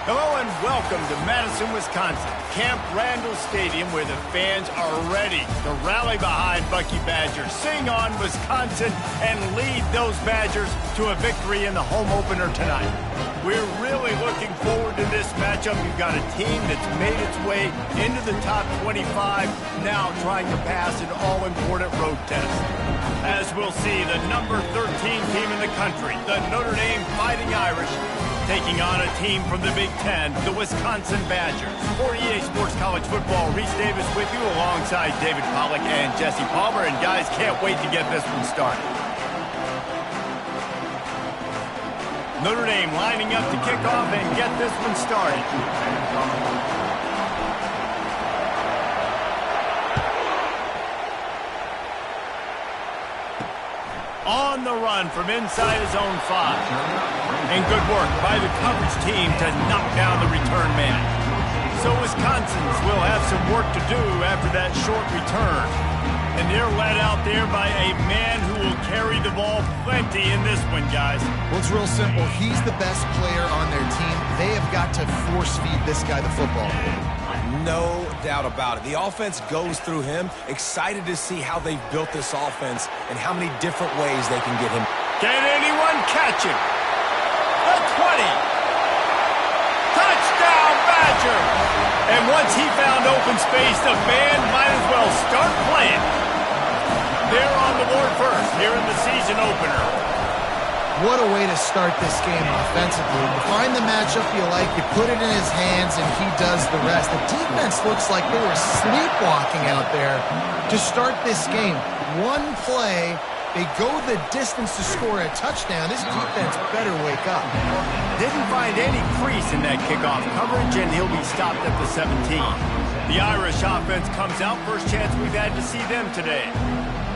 Hello and welcome to Madison, Wisconsin, Camp Randall Stadium, where the fans are ready to rally behind Bucky Badger, sing on Wisconsin, and lead those Badgers to a victory in the home opener tonight. We're really looking forward to this matchup. You've got a team that's made its way into the top 25, now trying to pass an all-important road test. As we'll see, the number 13 team in the country, the Notre Dame Fighting Irish, taking on a team from the Big Ten, the Wisconsin Badgers. For EA Sports College Football, Reese Davis with you alongside David Pollack and Jesse Palmer. And guys, can't wait to get this one started. Notre Dame lining up to kick off and get this one started. On the run from inside his own 5. And good work by the coverage team to knock down the return man. So Wisconsin's will have some work to do after that short return. And they're led out there by a man who will carry the ball plenty in this one, guys. Well, it's real simple. He's the best player on their team. They have got to force-feed this guy the football. No doubt about it. The offense goes through him. Excited to see how they've built this offense and how many different ways they can get him. Can anyone catch him? The 20. Touchdown, Badger. And once he found open space, the band might as well start playing. They're on the board first here in the season opener. What a way to start this game offensively. You find the matchup you like, you put it in his hands, and he does the rest. The defense looks like they were sleepwalking out there to start this game. One play, they go the distance to score a touchdown. This defense better wake up. Didn't find any crease in that kickoff coverage, and he'll be stopped at the 17. The Irish offense comes out. First chance we've had to see them today.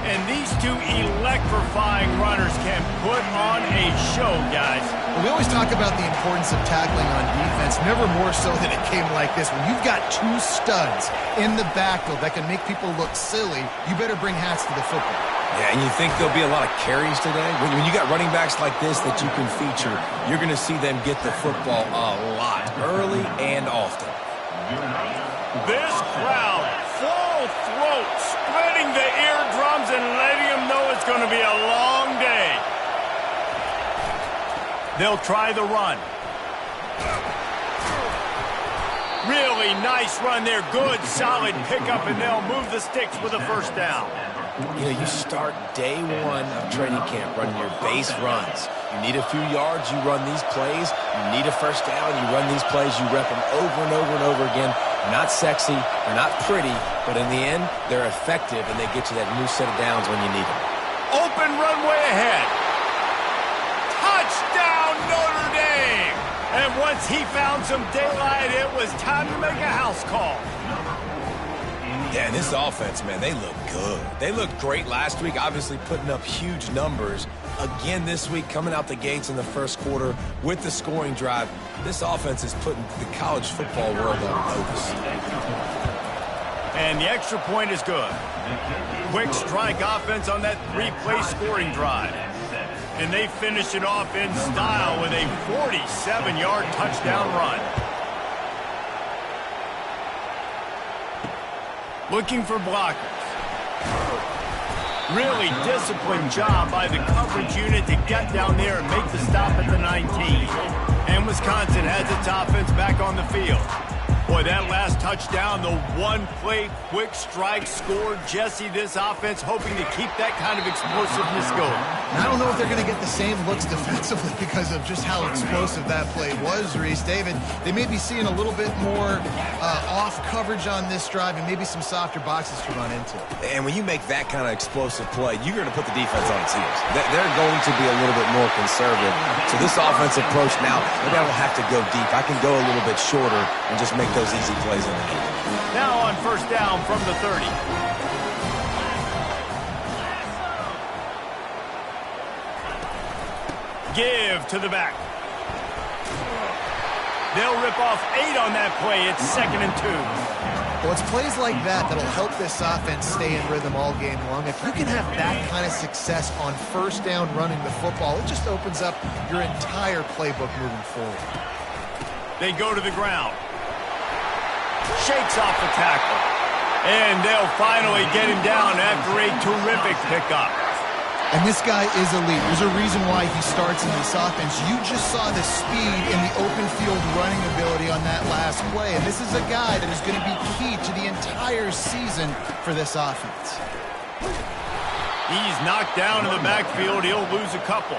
And these two electrifying runners can put on a show, guys. We always talk about the importance of tackling on defense, never more so than it came like this. When you've got two studs in the backfield that can make people look silly, you better bring hats to the football. Yeah, and you think there'll be a lot of carries today? When you got running backs like this that you can feature, you're going to see them get the football a lot, early and often. This crowd, full throat, spreading the eardrums and letting them know it's going to be a long day. They'll try the run. Really nice run there. Good, solid pickup, and they'll move the sticks with a first down. You know, you start day one of training camp running your base runs. You need a few yards, you run these plays. You need a first down, you run these plays. You rep them over and over and over again. They're not sexy, they're not pretty, but in the end, they're effective, and they get you that new set of downs when you need them. Open runway ahead. Touchdown, Notre Dame! And once he found some daylight, it was time to make a house call. Yeah, and this offense, man, they look good. They looked great last week, obviously putting up huge numbers. Again this week, coming out the gates in the first quarter with the scoring drive. This offense is putting the college football world on notice. And the extra point is good. Quick strike offense on that 3-play scoring drive. And they finish it off in style with a 47-yard touchdown run. Looking for blockers. Really disciplined job by the coverage unit to get down there and make the stop at the 19. And Wisconsin has its offense back on the field. Boy, that last touchdown, the one-play quick strike score. Jesse, this offense hoping to keep that kind of explosiveness going. I don't know if they're going to get the same looks defensively because of just how explosive that play was, Reese. David, they may be seeing a little bit more off coverage on this drive and maybe some softer boxes to run into. And when you make that kind of explosive play, you're going to put the defense on its heels. They're going to be a little bit more conservative. So this offensive approach now, maybe I don't have to go deep. I can go a little bit shorter and just make those easy plays in the game. Now on first down from the 30. Give to the back. They'll rip off 8 on that play. It's 2nd and 2. Well, it's plays like that that'll help this offense stay in rhythm all game long. If you can have that kind of success on first down running the football, it just opens up your entire playbook moving forward. They go to the ground. Shakes off the tackle. And they'll finally get him down after a terrific pickup. And this guy is elite. There's a reason why he starts in this offense. You just saw the speed and the open field running ability on that last play. And this is a guy that is going to be key to the entire season for this offense. He's knocked down in the backfield. He'll lose a couple.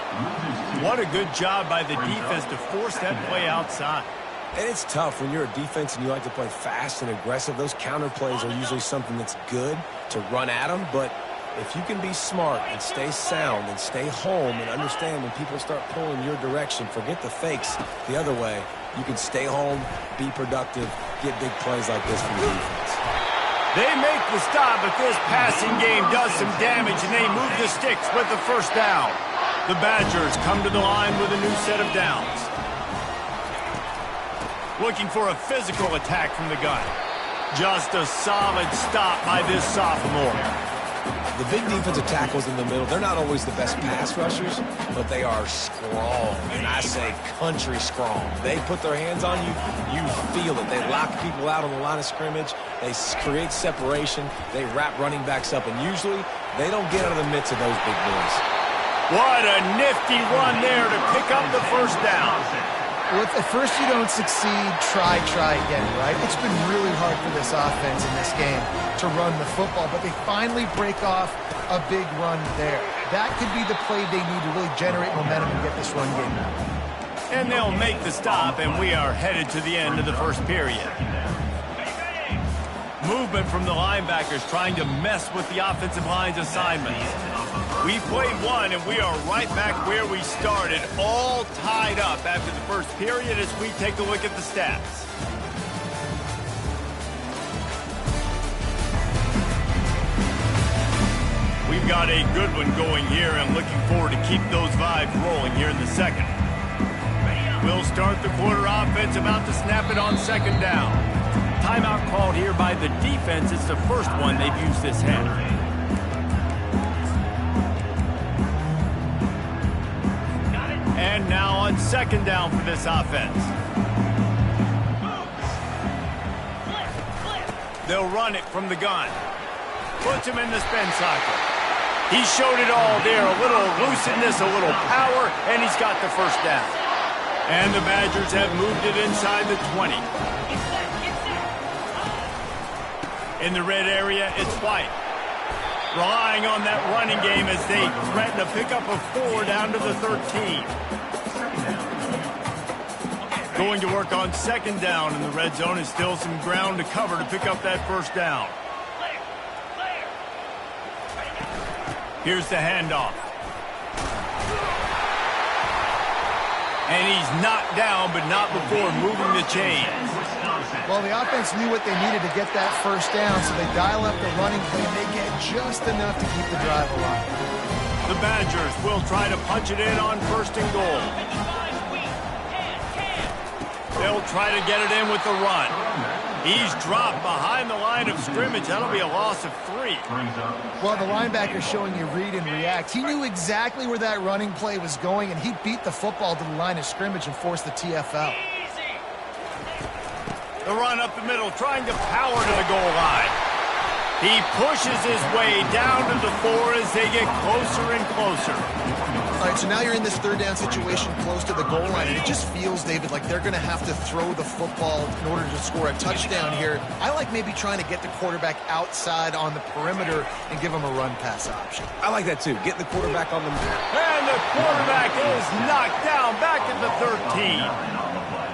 What a good job by the defense to force that play outside. And it's tough when you're a defense and you like to play fast and aggressive. Those counter plays are usually something that's good to run at them, but if you can be smart and stay sound and stay home and understand when people start pulling your direction, forget the fakes the other way, you can stay home, be productive, get big plays like this from the defense. They make the stop, but this passing game does some damage, and they move the sticks with the first down. The Badgers come to the line with a new set of downs. Looking for a physical attack from the gun. Just a solid stop by this sophomore. The big defensive tackles in the middle, they're not always the best pass rushers, but they are strong, and I say country strong. They put their hands on you, you feel it. They lock people out on the line of scrimmage. They create separation. They wrap running backs up, and usually they don't get out of the midst of those big boys. What a nifty run there to pick up the first down. Well, if at first you don't succeed, try again, right? It's been really hard for this offense in this game to run the football, but they finally break off a big run there. That could be the play they need to really generate momentum and get this run game out. And they'll make the stop, and we are headed to the end of the first period. Movement from the linebackers trying to mess with the offensive line's assignments. We played one, and we are right back where we started, all tied up after the first period as we take a look at the stats. We've got a good one going here, and looking forward to keep those vibes rolling here in the second. We'll start the quarter offense, about to snap it on second down. Timeout called here by the defense. It's the first one they've used this half. And now on second down for this offense. They'll run it from the gun. Puts him in the spin cycle. He showed it all there. A little elusiveness, a little power, and he's got the first down. And the Badgers have moved it inside the 20. In the red area, it's White. Relying on that running game as they threaten a pickup of 4 down to the 13. Going to work on second down in the red zone, and still some ground to cover to pick up that first down. Here's the handoff. And he's knocked down, but not before moving the chains. Well, the offense knew what they needed to get that first down, so they dial up the running play, and they get just enough to keep the drive alive. The Badgers will try to punch it in on first and goal. They'll try to get it in with the run. He's dropped behind the line of scrimmage. That'll be a loss of 3. Well, the linebacker's showing you read and react. He knew exactly where that running play was going, and he beat the football to the line of scrimmage and forced the TFL. The run up the middle, trying to power to the goal line. He pushes his way down to the 4 as they get closer and closer. All right, so now you're in this third down situation close to the goal line, and it just feels, David, like they're going to have to throw the football in order to score a touchdown here. I like maybe trying to get the quarterback outside on the perimeter and give him a run-pass option. I like that, too. Get the quarterback on the... And the quarterback is knocked down back at the 13.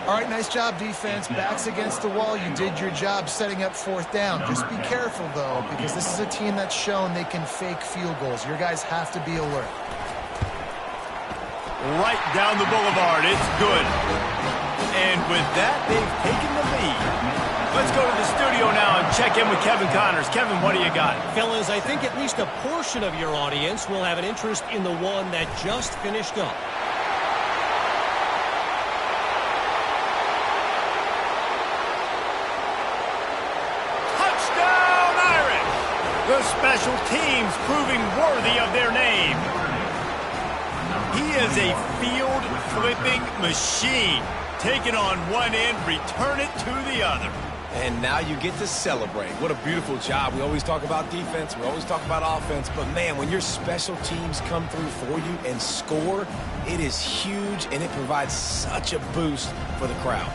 All right, nice job, defense. Backs against the wall. You did your job setting up fourth down. Just be careful, though, because this is a team that's shown they can fake field goals. Your guys have to be alert. Right down the boulevard. It's good. And with that, they've taken the lead. Let's go to the studio now and check in with Kevin Connors. Kevin, what do you got? Fellas, I think at least a portion of your audience will have an interest in the one that just finished up. The special teams proving worthy of their name. He is a field-flipping machine. Take it on one end, return it to the other. And now you get to celebrate. What a beautiful job. We always talk about defense. We always talk about offense. But, man, when your special teams come through for you and score, it is huge, and it provides such a boost for the crowd.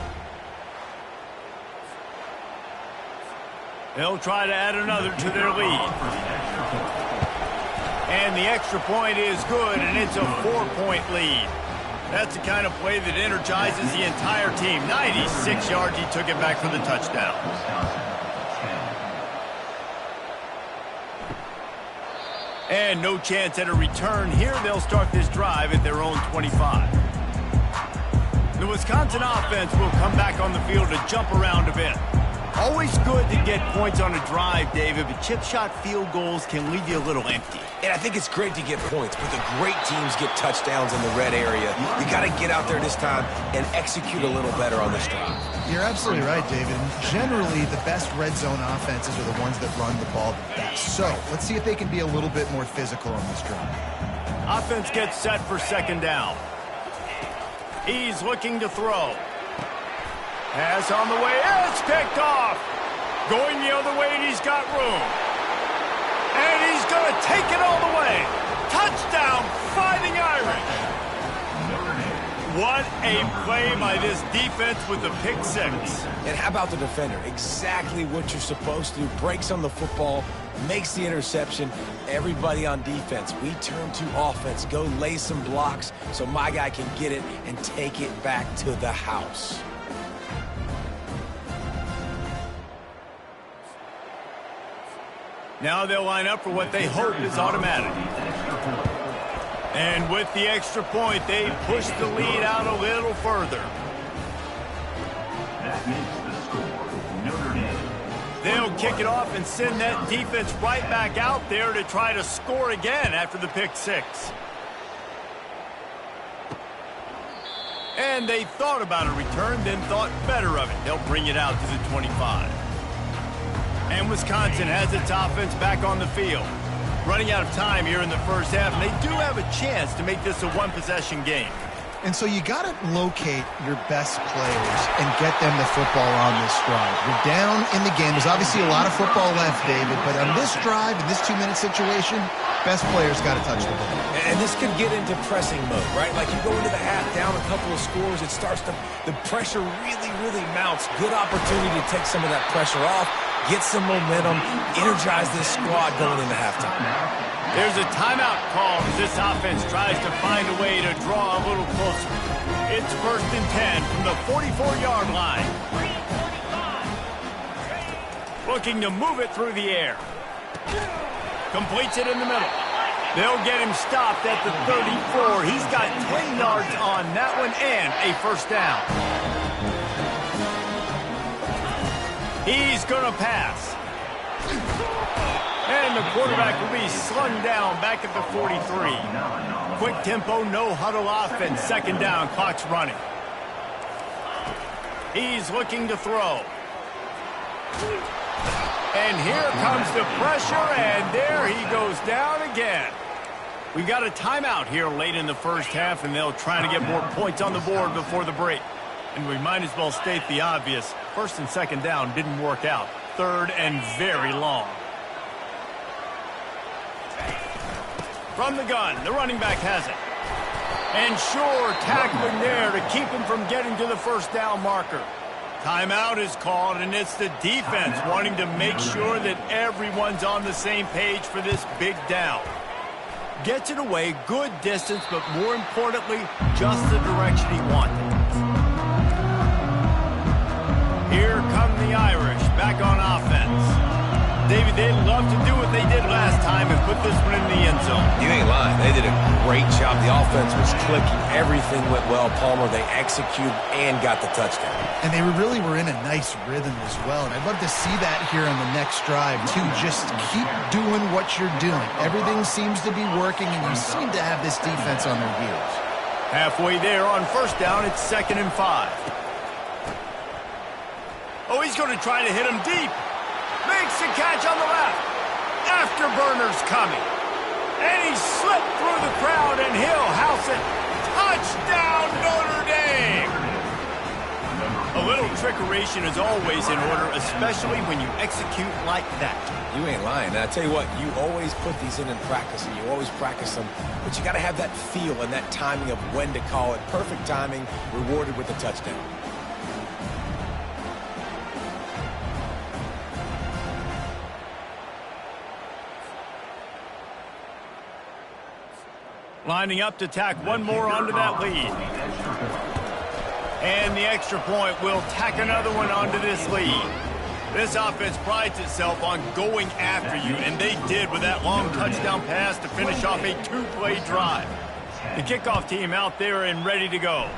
They'll try to add another to their lead. And the extra point is good, and it's a 4-point lead. That's the kind of play that energizes the entire team. 96 yards, he took it back for the touchdown. And no chance at a return here. They'll start this drive at their own 25. The Wisconsin offense will come back on the field to jump around a bit. Always good to get points on a drive, David, but chip shot field goals can leave you a little empty. And I think it's great to get points, but the great teams get touchdowns in the red area. You got to get out there this time and execute a little better on this drive. You're absolutely right, David. Generally, the best red zone offenses are the ones that run the ball best. So let's see if they can be a little bit more physical on this drive. Offense gets set for second down. He's looking to throw. Pass on the way. It's picked off. Going the other way, and he's got room. And he's going to take it all the way. Touchdown, Fighting Irish. What a play by this defense with the pick six. And how about the defender? Exactly what you're supposed to do. Breaks on the football, makes the interception. Everybody on defense, we turn to offense. Go lay some blocks so my guy can get it and take it back to the house. Now they'll line up for what they hope is automatic. And with the extra point, they push the lead out a little further. That makes the score Notre Dame. They'll kick it off and send that defense right back out there to try to score again after the pick six. And they thought about a return, then thought better of it. They'll bring it out to the 25. And Wisconsin has its offense back on the field. Running out of time here in the first half, and they do have a chance to make this a one-possession game. And so you got to locate your best players and get them the football on this drive. You're down in the game. There's obviously a lot of football left, David, but on this drive, in this 2-minute situation, best players got to touch the ball. And this could get into pressing mode, right? Like you go into the half, down a couple of scores, it starts to, the pressure really mounts. Good opportunity to take some of that pressure off, get some momentum, energize this squad going into halftime. There's a timeout call as this offense tries to find a way to draw a little closer. It's 1st and 10 from the 44-yard line. Looking to move it through the air. Completes it in the middle. They'll get him stopped at the 34. He's got 10 yards on that one and a first down. He's going to pass. And the quarterback will be slung down back at the 43. Quick tempo, no huddle offense. Second down, clock's running. He's looking to throw. And here comes the pressure, and there he goes down again. We got a timeout here late in the first half, and they'll try to get more points on the board before the break. And we might as well state the obvious. 1st and 2nd down didn't work out. 3rd and very long. From the gun, the running back has it. And sure, tackling there to keep him from getting to the first down marker. Timeout is called, and it's the defense wanting to make sure that everyone's on the same page for this big down. Gets it away, good distance, but more importantly, just the direction he wanted. Here come the Irish back on offense. David, they'd love to do what they did last time and put this one in the end zone. You ain't lying. They did a great job. The offense was clicking. Everything went well. Palmer, they executed and got the touchdown. And they really were in a nice rhythm as well. And I'd love to see that here on the next drive, too. Just keep doing what you're doing. Everything seems to be working, and you seem to have this defense on their heels. Halfway there on first down, it's 2nd and 5. Oh, he's going to try to hit him deep. Makes the catch on the left. Afterburner's coming. And he slipped through the crowd, and he'll house it. Touchdown, Notre Dame! A little trickeration is always in order, especially when you execute like that. You ain't lying. And I tell you what, you always put these in practice, and you always practice them, but you got to have that feel and that timing of when to call it. Perfect timing, rewarded with a touchdown. Lining up to tack one more onto that lead. And the extra point will tack another one onto this lead. This offense prides itself on going after you, and they did with that long touchdown pass to finish off a two-play drive. The kickoff team out there and ready to go.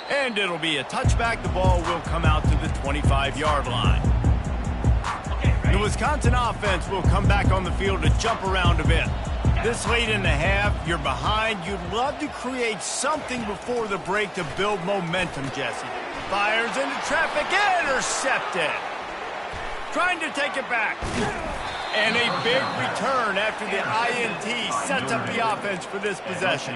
And it'll be a touchback. The ball will come out to the 25-yard line. The Wisconsin offense will come back on the field to jump around a bit. This late in the half, you're behind. You'd love to create something before the break to build momentum, Jesse. Fires into traffic, intercepted. Trying to take it back. And a big return after the INT sets up the offense for this possession.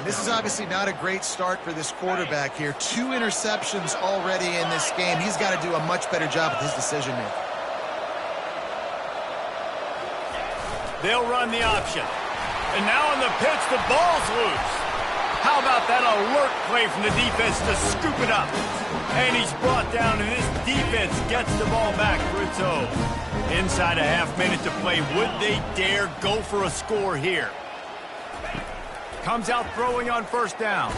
This is obviously not a great start for this quarterback here. 2 interceptions already in this game. He's got to do a much better job with his decision-making. They'll run the option. And now on the pitch, the ball's loose. How about that alert play from the defense to scoop it up? And he's brought down, and this defense gets the ball back for its own. Inside a half minute to play. Would they dare go for a score here? Comes out throwing on first down.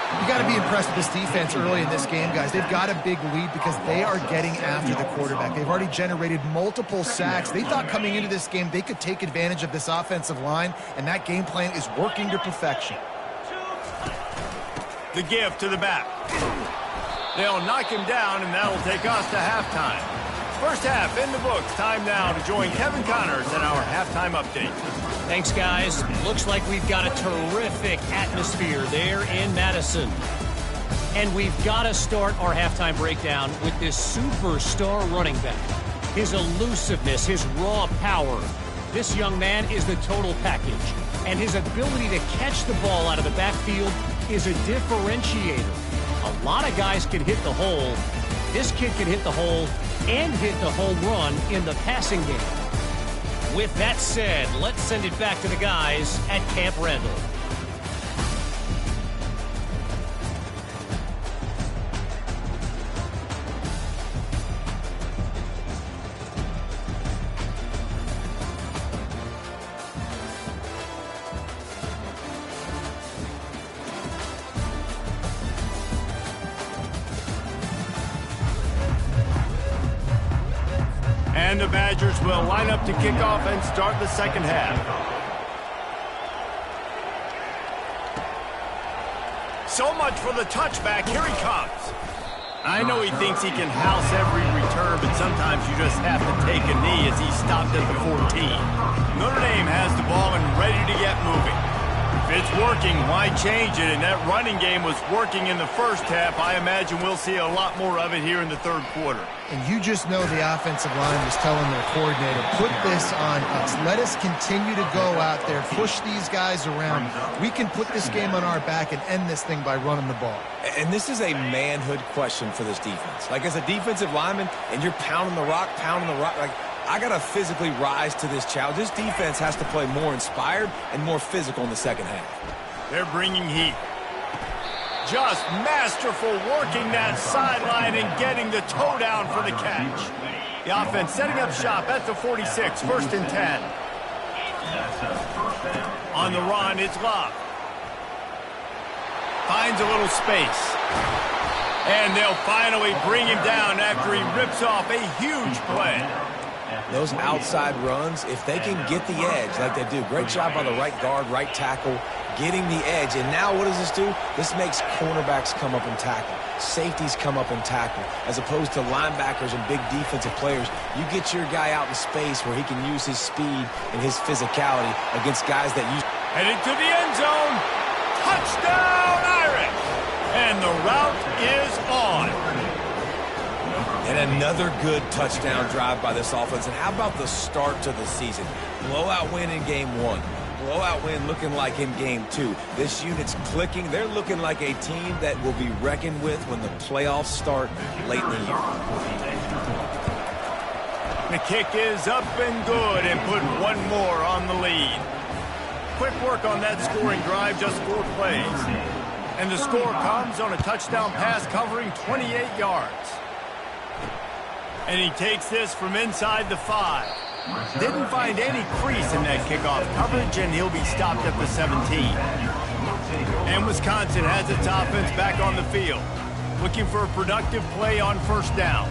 You got to be impressed with this defense early in this game, guys. They've got a big lead because they are getting after the quarterback. They've already generated multiple sacks. They thought coming into this game they could take advantage of this offensive line, and that game plan is working to perfection. The give to the back. They'll knock him down, and that'll take us to halftime. First half in the books. Time now to join Kevin Connors in our halftime update. Thanks, guys. Looks like we've got a terrific atmosphere there in Madison. And we've got to start our halftime breakdown with this superstar running back. His elusiveness, his raw power. This young man is the total package. And his ability to catch the ball out of the backfield is a differentiator. A lot of guys can hit the hole. This kid can hit the hole and hit the home run in the passing game. With that said, let's send it back to the guys at Camp Randall. And the Badgers will line up to kick off and start the second half. So much for the touchback. Here he comes. I know he thinks he can house every return, but sometimes you just have to take a knee as he stopped at the 14. Notre Dame has the ball and ready to get moving. If it's working, why change it? And that running game was working in the first half. I imagine we'll see a lot more of it here in the third quarter. And you just know the offensive line was telling their coordinator, put this on us. Let us continue to go out there, push these guys around. We can put this game on our back and end this thing by running the ball. And this is a manhood question for this defense. Like, as a defensive lineman, and you're pounding the rock, like, I got to physically rise to this challenge. This defense has to play more inspired and more physical in the second half. They're bringing heat. Just masterful working that sideline and getting the toe down for the catch. The offense setting up shop at the 46, first and 10. On the run, it's Love. Finds a little space. And they'll finally bring him down after he rips off a huge play. Those outside runs, if they can get the edge like they do, great job by the right guard, right tackle, getting the edge. And now what does this do? This makes cornerbacks come up and tackle. Safeties come up and tackle. As opposed to linebackers and big defensive players, you get your guy out in space where he can use his speed and his physicality against guys that use. Headed to the end zone. Touchdown, Irish! And the route is on. And another good touchdown drive by this offense. And how about the start to the season? Blowout win in game one. blowout win looking like in game 2. This unit's clicking. They're looking like a team that will be reckoned with when the playoffs start late in the year. The kick is up and good and put one more on the lead. Quick work on that scoring drive, just 4 plays. And the score comes on a touchdown pass covering 28 yards. And he takes this from inside the 5. Didn't find any crease in that kickoff coverage, and he'll be stopped at the 17. And Wisconsin has its offense back on the field, looking for a productive play on first down.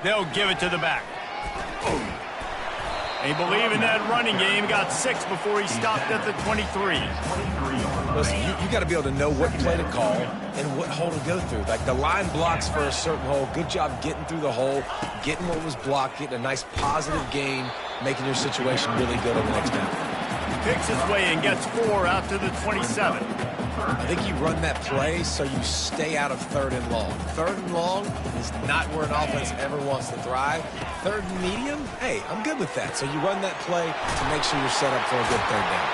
They'll give it to the back. They believe in that running game. Got 6 before he stopped at the 23. Listen, you got to be able to know what play to call and what hole to go through. Like the line blocks for a certain hole. Good job getting through the hole, getting what was blocked, getting a nice positive gain, making your situation really good on the next down. Picks his way and gets 4 out to the 27. I think you run that play so you stay out of 3rd and long. 3rd and long is not where an offense ever wants to thrive. 3rd and medium, hey, I'm good with that. So you run that play to make sure you're set up for a good 3rd down.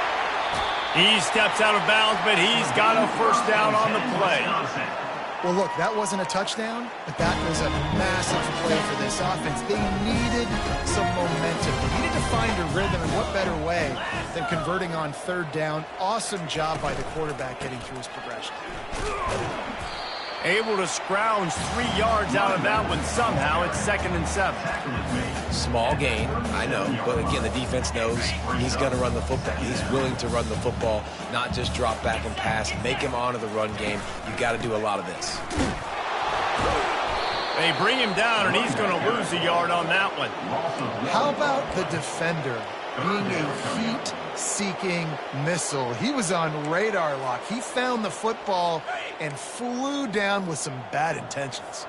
He steps out of bounds, but he's got a first down on the play. Well, look, that wasn't a touchdown, but that was a massive play for this offense. They needed some momentum. They needed to find a rhythm, and what better way than converting on 3rd down. Awesome job by the quarterback getting through his progression. Able to scrounge 3 yards out of that one somehow. It's 2nd and 7. Small gain, I know, but again, the defense knows he's going to run the football. He's willing to run the football, not just drop back and pass, make him honor the run game. You got to do a lot of this. They bring him down, and he's going to lose a yard on that one. How about the defender being a heat-seeking missile? He was on radar lock. He found the football and flew down with some bad intentions.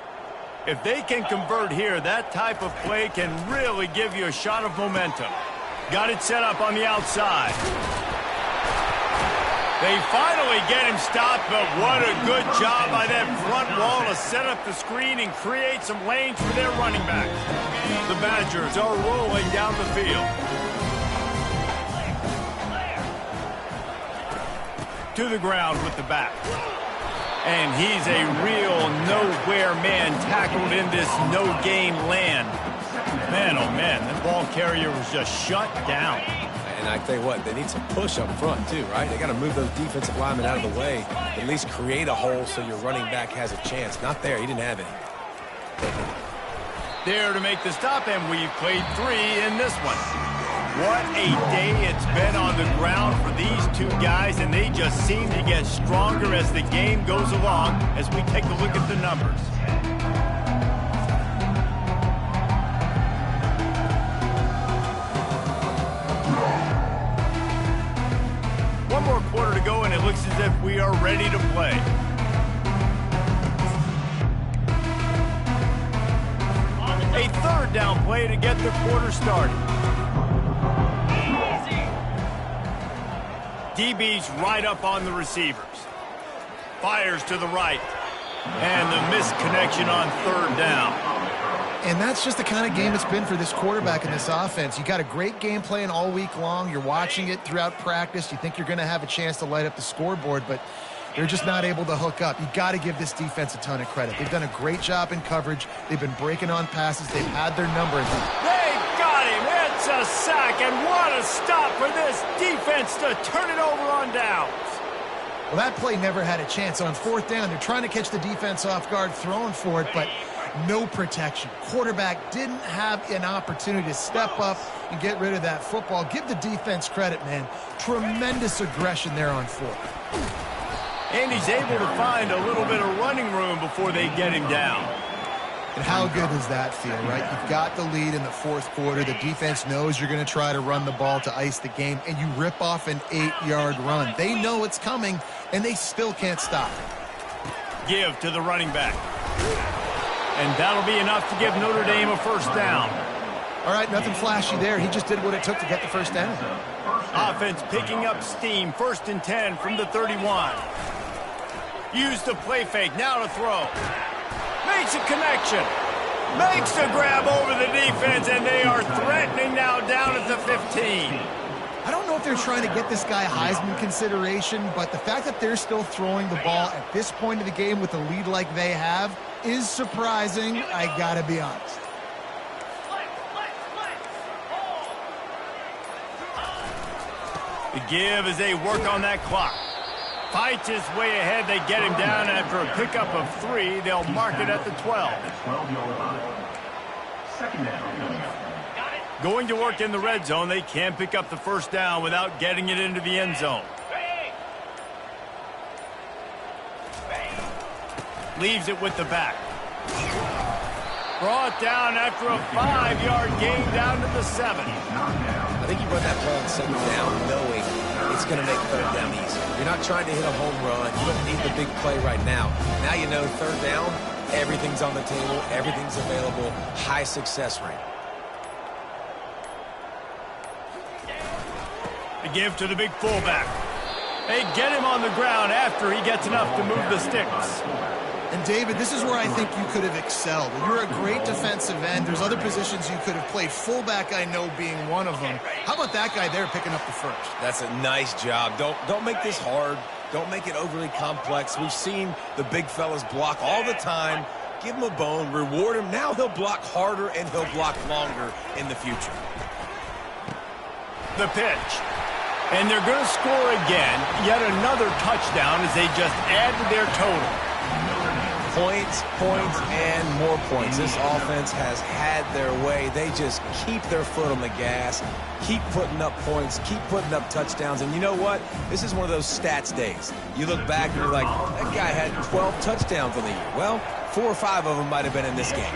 If they can convert here, that type of play can really give you a shot of momentum. Got it set up on the outside. They finally get him stopped, but what a good job by that front wall to set up the screen and create some lanes for their running back. The Badgers are rolling down the field. To the ground with the back. And he's a real nowhere man tackled in this no-gain land. Man, oh man, the ball carrier was just shut down. And I tell you what, they need some push up front too, right? They got to move those defensive linemen out of the way, at least create a hole so your running back has a chance. Not there, he didn't have any. There to make the stop, and we've played 3 in this one. What a day it's been on the ground for these 2 guys, and they just seem to get stronger as the game goes along as we take a look at the numbers. One more quarter to go, and it looks as if we are ready to play. A 3rd down play to get the quarter started. DB's right up on the receivers. Fires to the right. And the missed connection on 3rd down. And that's just the kind of game it's been for this quarterback in this offense. You got a great game plan all week long. You're watching it throughout practice. You think you're going to have a chance to light up the scoreboard, but they're just not able to hook up. You got to give this defense a ton of credit. They've done a great job in coverage. They've been breaking on passes. They've had their number. They got him. It's a sack, and what a stop for this defense to turn it over on downs. Well, that play never had a chance. On 4th down, they're trying to catch the defense off guard, throwing for it, but no protection. Quarterback didn't have an opportunity to step up and get rid of that football. Give the defense credit, man. Tremendous aggression there on 4th. And he's able to find a little bit of running room before they get him down. And how good does that feel, right? You've got the lead in the 4th quarter. The defense knows you're going to try to run the ball to ice the game, and you rip off an 8-yard run. They know it's coming, and they still can't stop it. Give to the running back. And that'll be enough to give Notre Dame a first down. All right, nothing flashy there. He just did what it took to get the first down. Offense picking up steam. 1st and 10 from the 31. Use the play fake. Now to throw. Makes a connection. Makes the grab over the defense, and they are threatening now down at the 15. I don't know if they're trying to get this guy Heisman consideration, but the fact that they're still throwing the ball at this point of the game with a lead like they have is surprising, I gotta be honest. The give as they work on that clock. Fights his way ahead. They get him down after a pickup of 3. They'll mark it at the 12. 12-yard line. Second down coming up. Going to work in the red zone. They can't pick up the first down without getting it into the end zone. Leaves it with the back. Brought down after a 5-yard gain down to the 7. I think you run that play on second down knowing it's going to make third down easy. You're not trying to hit a home run. You don't need the big play right now. Now you know third down, everything's on the table, everything's available, high success rate. The give to the big fullback. They get him on the ground after he gets enough to move the sticks. And David, this is where I think you could have excelled. You're a great defensive end. There's other positions you could have played. Fullback, I know, being one of them. How about that guy there picking up the first? That's a nice job. Don't make this hard. Don't make it overly complex. We've seen the big fellas block all the time. Give him a bone, reward him. Now he'll block harder and he'll block longer in the future. The pitch. And they're going to score again. Yet another touchdown as they just add to their total. Points, and more points. This offense has had their way. They just keep their foot on the gas, keep putting up points, keep putting up touchdowns. And you know what? This is one of those stats days. You look back and you're like, that guy had 12 touchdowns on the year. Well, 4 or 5 of them might have been in this game.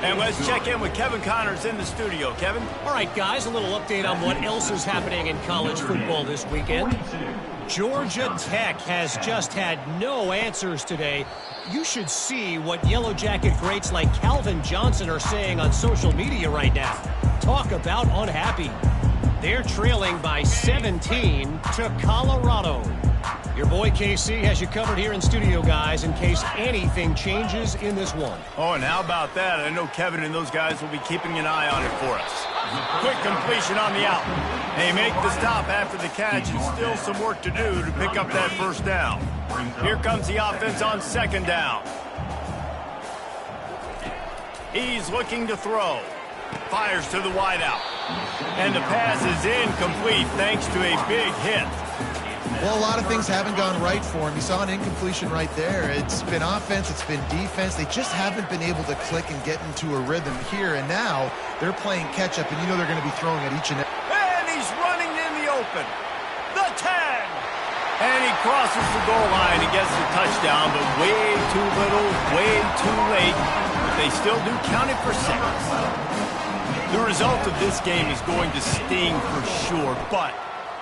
And let's check in with Kevin Connors in the studio. Kevin? All right, guys, a little update on what else is happening in college football this weekend. Georgia Tech has just had no answers today. You should see what Yellow Jacket greats like Calvin Johnson are saying on social media right now. Talk about unhappy. They're trailing by 17 to Colorado. Your boy KC has you covered here in studio, guys, in case anything changes in this one. Oh, and how about that? I know Kevin and those guys will be keeping an eye on it for us. Quick completion on the out. They make the stop after the catch, and still some work to do to pick up that first down. Here comes the offense on second down. He's looking to throw. Fires to the wideout. And the pass is incomplete thanks to a big hit. Well, a lot of things haven't gone right for him. You saw an incompletion right there. It's been offense, it's been defense. They just haven't been able to click and get into a rhythm here. And now they're playing catch-up, and you know they're going to be throwing at each and every. And he's running in the open. The 10. And he crosses the goal line and gets the touchdown, but way too little, way too late. But they still do count it for 6. The result of this game is going to sting for sure, but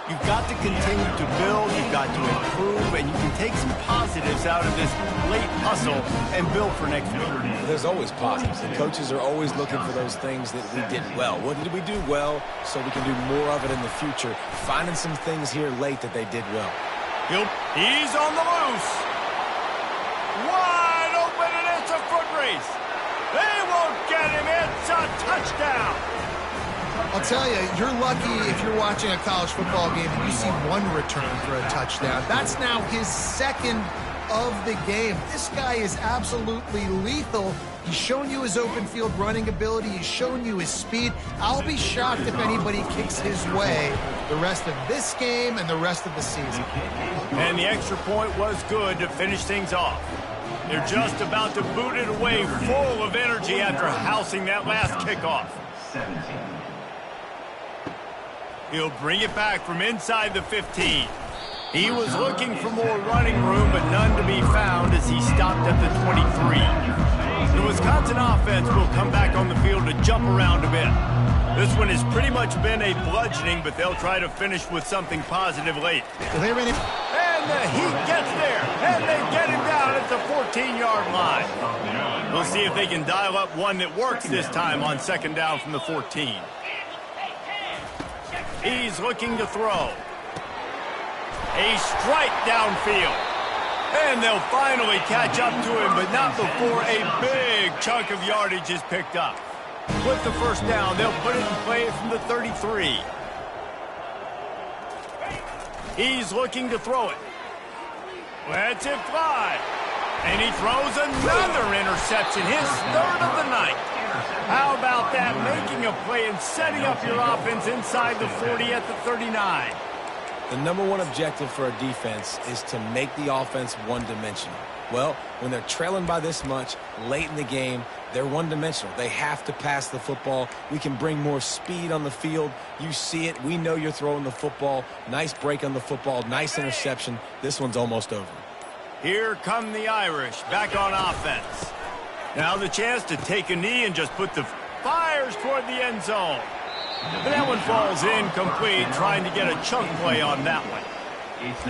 you've got to continue to build, you've got to improve, and you can take some positives out of this late hustle and build for next week. There's always positives. The coaches are always looking for those things that we did well. What did we do well so we can do more of it in the future? Finding some things here late that they did well. He's on the loose. Wide open, and it's a foot race. They won't get him. It's a touchdown. I'll tell you, you're lucky if you're watching a college football game and you see one return for a touchdown. That's now his second of the game. This guy is absolutely lethal. He's shown you his open field running ability. He's shown you his speed. I'll be shocked if anybody kicks his way the rest of this game and the rest of the season. And the extra point was good to finish things off. They're just about to boot it away full of energy after housing that last kickoff. 17. He'll bring it back from inside the 15. He was looking for more running room, but none to be found as he stopped at the 23. The Wisconsin offense will come back on the field to jump around a bit. This one has pretty much been a bludgeoning, but they'll try to finish with something positive late. Are they ready? And the heat gets there, and they get him down at the 14-yard line. We'll see if they can dial up one that works this time on second down from the 14. He's looking to throw. A strike downfield. And they'll finally catch up to him, but not before a big chunk of yardage is picked up. With the first down, they'll put it in play from the 33. He's looking to throw it. Lets it fly. And he throws another interception, his third of the night. How about that, making a play and setting up your offense inside the 40 at the 39. The number one objective for a defense is to make the offense one-dimensional. Well, when they're trailing by this much late in the game, they're one-dimensional. They have to pass the football. We can bring more speed on the field. You see it. We know you're throwing the football. Nice break on the football. Nice interception. This one's almost over. Here come the Irish back on offense. Now the chance to take a knee and just put the fires toward the end zone. But that one falls incomplete, trying to get a chunk play on that one.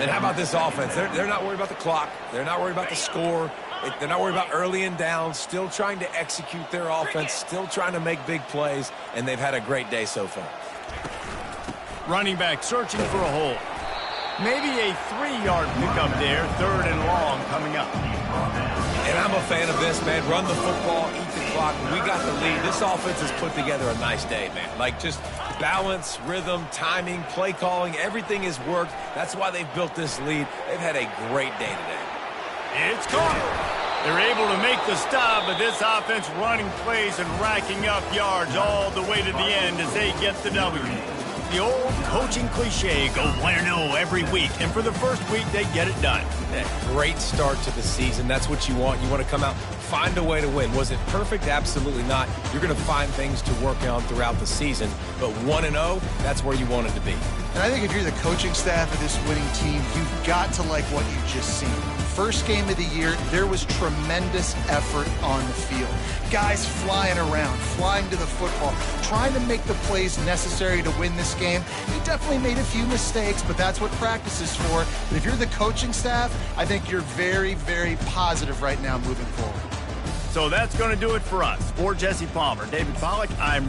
And how about this offense? They're not worried about the clock. They're not worried about the score. They're not worried about early and down. Still trying to execute their offense. Still trying to make big plays. And they've had a great day so far. Running back searching for a hole. Maybe a 3-yard pickup there. 3rd and long coming up. And I'm a fan of this, man. Run the football, eat the clock. We got the lead. This offense has put together a nice day, man. Like, just balance, rhythm, timing, play calling, everything has worked. That's why they've built this lead. They've had a great day today. It's caught. They're able to make the stop, but this offense running plays and racking up yards all the way to the end as they get the W. The old coaching cliche, go 1-0 every week, and for the first week, they get it done. Great start to the season. That's what you want. You want to come out, find a way to win. Was it perfect? Absolutely not. You're going to find things to work on throughout the season, but 1-0, that's where you want it to be. And I think if you're the coaching staff of this winning team, you've got to like what you've just seen. First game of the year, there was tremendous effort on the field. Guys flying around, flying to the football, trying to make the plays necessary to win this game. He definitely made a few mistakes, but that's what practice is for. But if you're the coaching staff, I think you're very, very positive right now moving forward. So that's going to do it for us. For Jesse Palmer, David Pollack, I'm